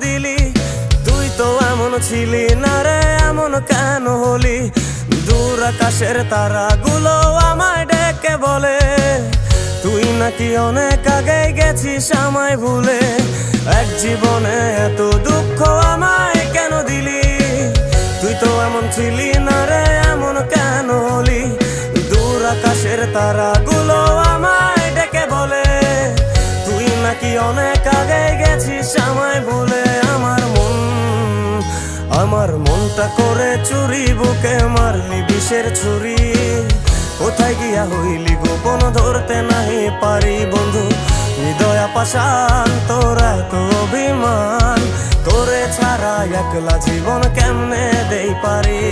দিলি? তুই তো এমন ছিলি না রে, এমন কেন হলি? দূর আকাশের তারাগুলো আমায় ডেকে বলে তুই নাকি অনেক আগে গেছিস আমায় ভুলে। এক জীবনে এত দুঃখ আমায় কেন দিলি? তুই তো এমন ছিলি না রে, এমন কেন হলি? দূর আকাশের তারাগুলো আমায় ডেকে বলে তুই নাকি অনেক আগে গেছিস আমায় ভুলে। আমার মনটা করে চুরি, বুকে মারলি বিষের ছুরি। কোথায় গিয়া হইলি গোপন ধরতে নাহি পারি বন্ধু। হৃদয় পাষাণ তোর এত অভিমান, তোরে ছাড়া একলা জীবন কেমনে দেই পারি?